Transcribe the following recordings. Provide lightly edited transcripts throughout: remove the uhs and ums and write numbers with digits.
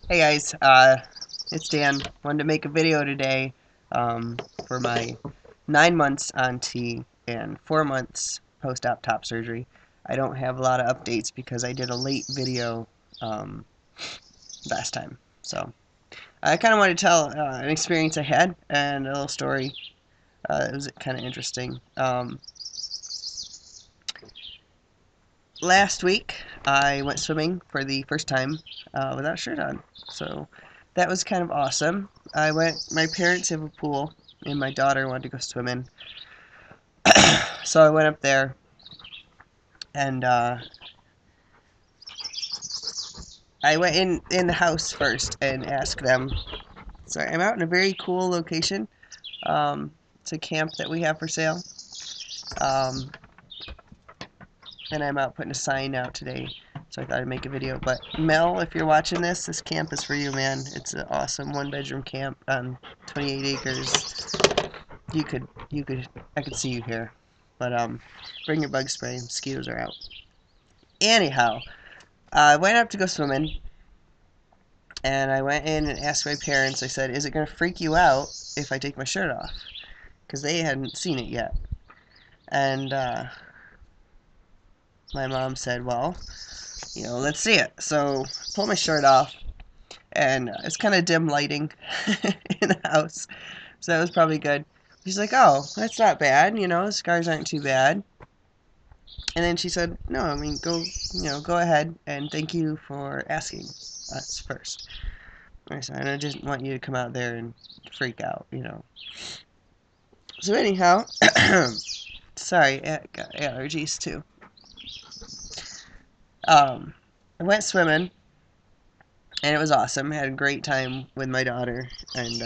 Hey guys, it's Dan. Wanted to make a video today for my 9 months on T and 4 months post-op top surgery. I don't have a lot of updates because I did a late video um, last time. So I kind of wanted to tell an experience I had and a little story. It was kind of interesting. Last week I went swimming for the first time without a shirt on. So that was kind of awesome. My parents have a pool, and my daughter wanted to go swimming. So I went up there, and I went in the house first and asked them. Sorry, I'm out in a very cool location. It's a camp that we have for sale. Um, and I'm out putting a sign out today, so I thought I'd make a video. But Mel, if you're watching this camp is for you, man. It's an awesome one-bedroom camp on 28 acres. I could see you here. But bring your bug spray. Mosquitoes are out. Anyhow, I went up to go swimming, and I went in and asked my parents. I said, "Is it gonna freak you out if I take my shirt off?" Because they hadn't seen it yet. And my mom said, "Well, let's see it." So pull my shirt off, and it's kind of dim lighting in the house, so that was probably good. She's like, "Oh, that's not bad. The scars aren't too bad." And then she said, "No, I mean, go ahead, and thank you for asking us first." I said, "I just want you to come out there and freak out. So anyhow, sorry, I got allergies too. I went swimming, and it was awesome. I had a great time with my daughter, and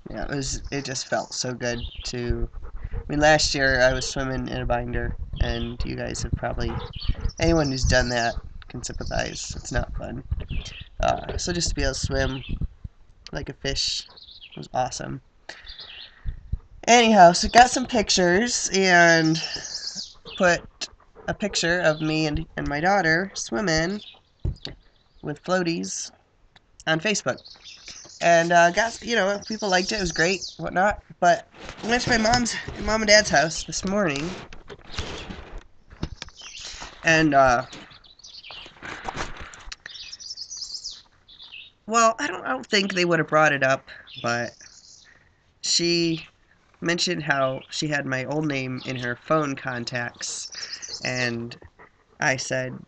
yeah, it just felt so good to. I mean, last year I was swimming in a binder, and you guys have probably anyone who's done that can sympathize. It's not fun. So just to be able to swim like a fish was awesome. Anyhow, so got some pictures and put a picture of me and my daughter swimming with floaties on Facebook. And people liked it. It was great, whatnot. But I went to my mom and dad's house this morning, and well, I don't think they would have brought it up, but she mentioned how she had my old name in her phone contacts, and I said,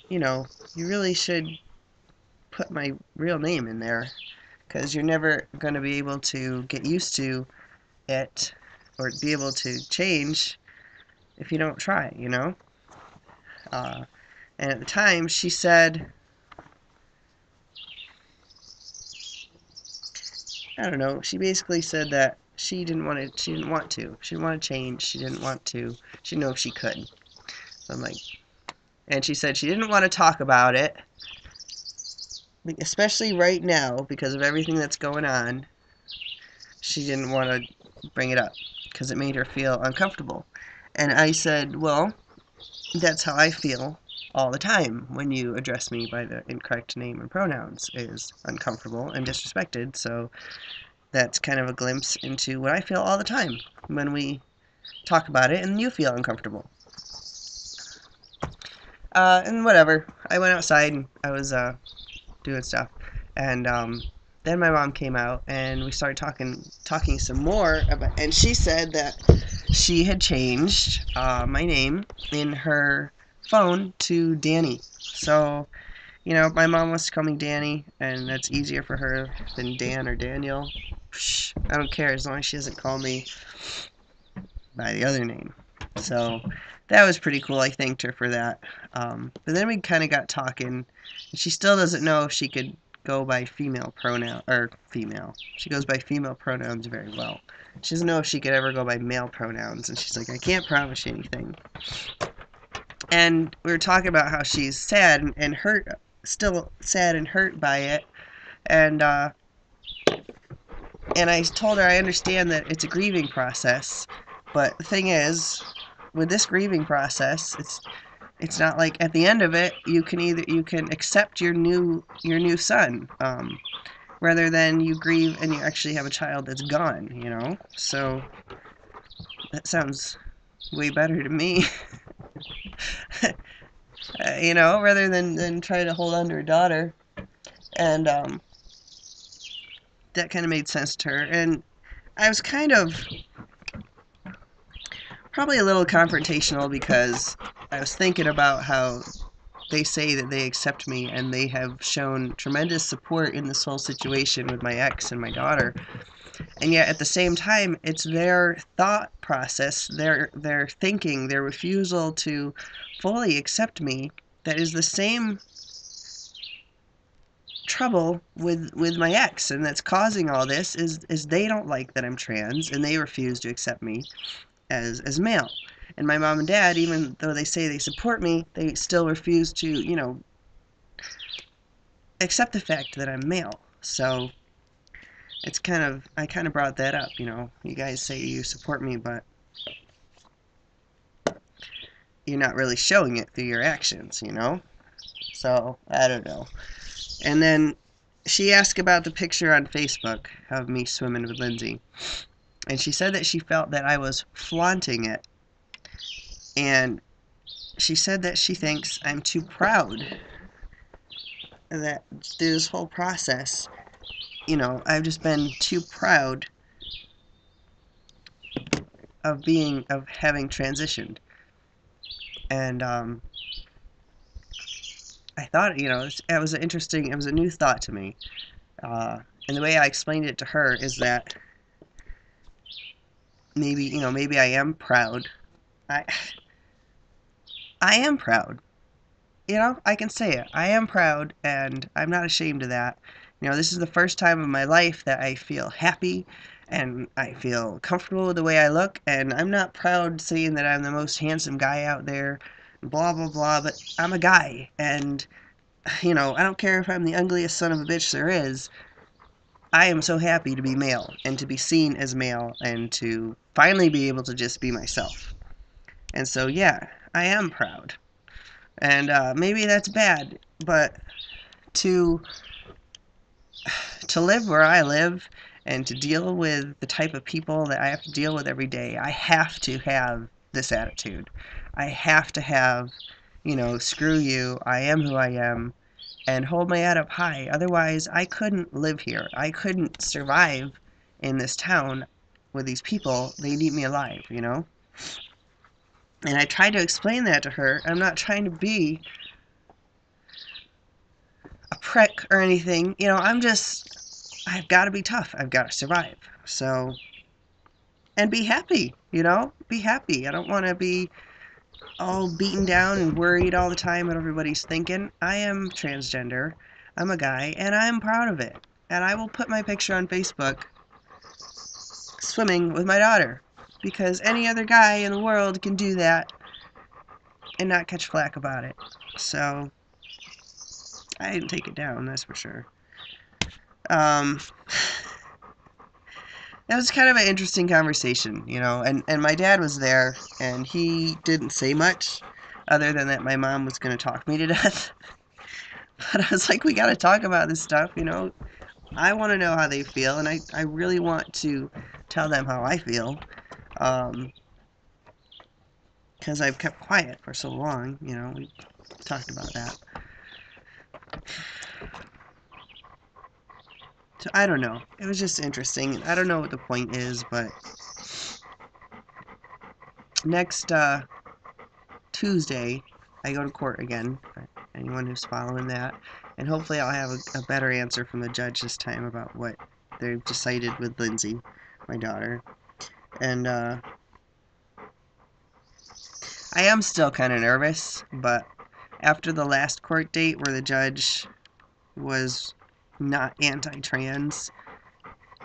you really should put my real name in there, because you're never going to be able to get used to it or be able to change if you don't try. Uh, and at the time, she said, I don't know. She basically said that she didn't want to. She didn't want to. She didn't want to change. She didn't want to. She didn't know if she could. So I'm like, and she said she didn't want to talk about it, especially right now because of everything that's going on. She didn't want to bring it up because it made her feel uncomfortable. And I said, well, that's how I feel all the time when you address me by the incorrect name and pronouns, is uncomfortable and disrespected. So that's kind of a glimpse into what I feel all the time when we talk about it and you feel uncomfortable. And whatever. I went outside and I was doing stuff. And then my mom came out and we started talking some more about, and she said that she had changed my name in her phone to Danny. So, my mom wants to call me Danny, and that's easier for her than Dan or Daniel. I don't care as long as she doesn't call me by the other name. So that was pretty cool. I thanked her for that. But then we kind of got talking, and she still doesn't know if she could go by female pronoun or female. She goes by female pronouns very well. She doesn't know if she could ever go by male pronouns, and she's like, I can't promise you anything. And we were talking about how she's sad and hurt, still sad and hurt by it, and I told her I understand that it's a grieving process, but the thing is, with this grieving process, It's not like at the end of it you can accept your new son, rather than you grieve and you actually have a child that's gone, you know? So that sounds way better to me. You know, rather than try to hold on to her daughter. And that kind of made sense to her. And I was kind of probably a little confrontational because I was thinking about how they say that they accept me and they have shown tremendous support in this whole situation with my ex and my daughter. And yet at the same time, it's their thought process, their thinking, their refusal to fully accept me that is the same trouble with my ex, and that's causing all this is they don't like that I'm trans and they refuse to accept me as male. And my mom and dad, even though they say they support me, they still refuse to, you know, accept the fact that I'm male. So it's kind of, I kind of brought that up, you know. You guys say you support me, but you're not really showing it through your actions, you know? So, I don't know. And then she asked about the picture on Facebook of me swimming with Lindsay. And she said that she felt that I was flaunting it. And she said that she thinks I'm too proud. That through this whole process, you know, I've just been too proud of having transitioned. And I thought, you know, it was an interesting, it was a new thought to me. And the way I explained it to her is that maybe, you know, maybe I am proud. I I am proud. You know, I can say it. I am proud, and I'm not ashamed of that. You know, this is the first time in my life that I feel happy and I feel comfortable with the way I look, and I'm not proud saying that I'm the most handsome guy out there, blah, blah, blah, but I'm a guy, and, you know, I don't care if I'm the ugliest son of a bitch there is. I am so happy to be male and to be seen as male and to finally be able to just be myself. And so, yeah, I am proud. And maybe that's bad, but to to live where I live and to deal with the type of people that I have to deal with every day, I have to have this attitude. I have to have, you know, screw you, I am who I am, and hold my head up high. Otherwise, I couldn't live here. I couldn't survive in this town with these people. They need me alive, you know? And I tried to explain that to her. I'm not trying to be a prick or anything. You know, I've got to be tough. I've got to survive. So, and be happy, you know? Be happy. I don't want to be all beaten down and worried all the time what everybody's thinking. I am transgender. I'm a guy, and I'm proud of it. And I will put my picture on Facebook swimming with my daughter because any other guy in the world can do that and not catch flack about it. So, I didn't take it down, that's for sure. Um, that was kind of an interesting conversation, you know, and my dad was there, and he didn't say much other than that my mom was going to talk me to death. But I was like, we got to talk about this stuff, you know. I want to know how they feel, and I really want to tell them how I feel, because I've kept quiet for so long, you know, we talked about that. So I don't know. It was just interesting. I don't know what the point is, but next Tuesday, I go to court again, for anyone who's following that. And hopefully I'll have a better answer from the judge this time about what they've decided with Lindsay, my daughter. And I am still kind of nervous, but after the last court date where the judge was not anti-trans,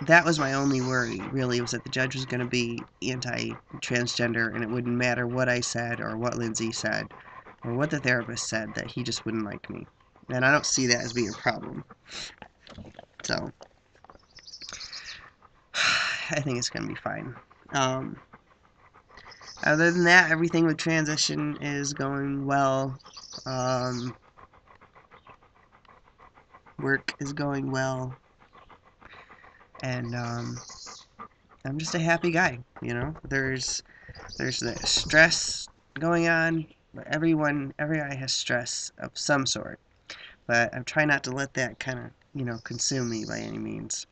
that was my only worry, really, was that the judge was going to be anti-transgender and it wouldn't matter what I said or what Lindsay said or what the therapist said, that he just wouldn't like me. And I don't see that as being a problem. So, I think it's going to be fine. Other than that, everything with transition is going well. Um, Work is going well, and I'm just a happy guy. You know, there's the stress going on. Every guy has stress of some sort, but I'm trying not to let that kind of consume me by any means,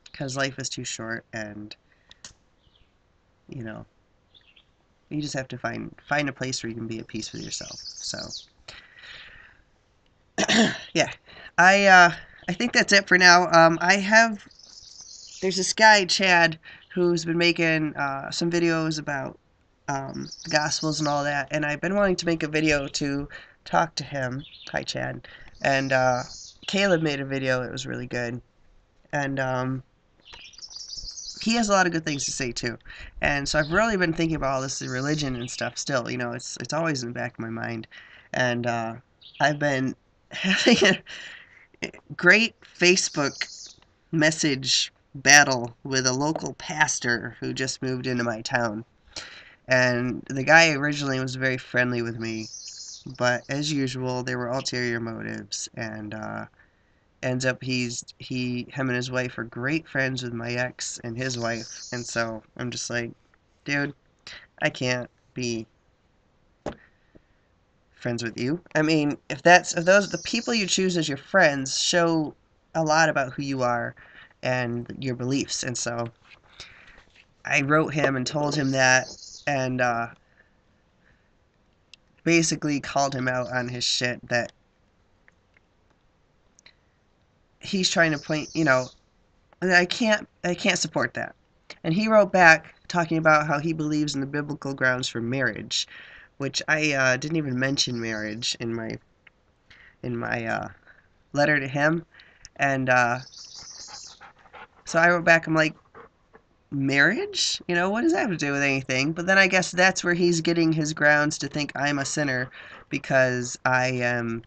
because life is too short, and you know you just have to find a place where you can be at peace with yourself. So yeah, I think that's it for now. There's this guy Chad who's been making some videos about the Gospels and all that, and I've been wanting to make a video to talk to him. Hi Chad, and Caleb made a video. It was really good, and he has a lot of good things to say too. And so I've really been thinking about all this religion and stuff. Still, it's always in the back of my mind, and I've been having a great Facebook message battle with a local pastor who just moved into my town. And the guy originally was very friendly with me, but as usual, there were ulterior motives. And ends up him and his wife are great friends with my ex and his wife. And so I'm just like, dude, I can't be friends with you. I mean, if those the people you choose as your friends show a lot about who you are and your beliefs. And so I wrote him and told him that, and basically called him out on his shit that he's trying to point, I can't support that. And he wrote back talking about how he believes in the biblical grounds for marriage, which I didn't even mention marriage in my letter to him. And so I wrote back, I'm like, marriage? What does that have to do with anything? But then I guess that's where he's getting his grounds to think I'm a sinner because I am.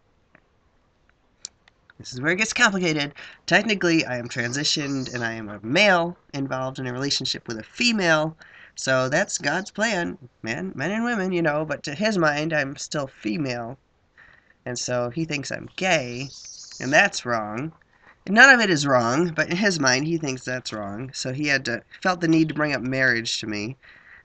This is where it gets complicated. Technically, I am transitioned and I am a male involved in a relationship with a female. So that's God's plan, men and women, but to his mind, I'm still female. And so he thinks I'm gay, and that's wrong. None of it is wrong, but in his mind, he thinks that's wrong. So he felt the need to bring up marriage to me.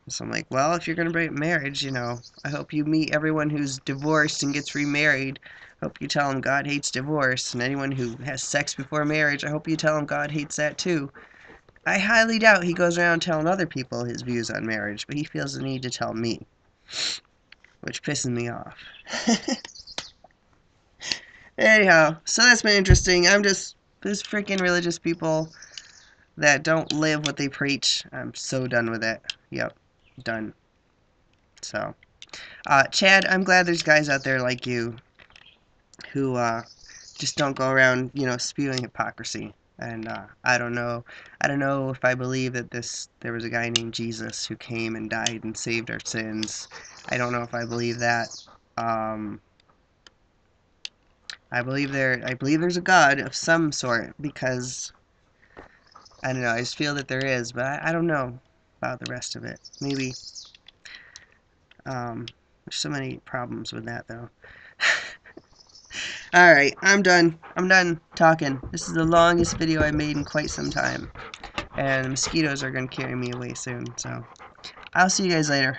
So I'm like, well, if you're going to bring up marriage, I hope you meet everyone who's divorced and gets remarried. Hope you tell them God hates divorce. And anyone who has sex before marriage, I hope you tell them God hates that too. I highly doubt he goes around telling other people his views on marriage, but he feels the need to tell me, which pisses me off. Anyhow, so that's been interesting. I'm just these freaking religious people that don't live what they preach. I'm so done with it. Yep, done. So, Chad, I'm glad there's guys out there like you who just don't go around, spewing hypocrisy. And I don't know if I believe that there was a guy named Jesus who came and died and saved our sins. I don't know if I believe that. Um, I believe there's a God of some sort because I don't know. I just feel that there is, but I don't know about the rest of it. Maybe. There's so many problems with that though. Alright, I'm done. I'm done talking. This is the longest video I made in quite some time. And the mosquitoes are going to carry me away soon, so I'll see you guys later.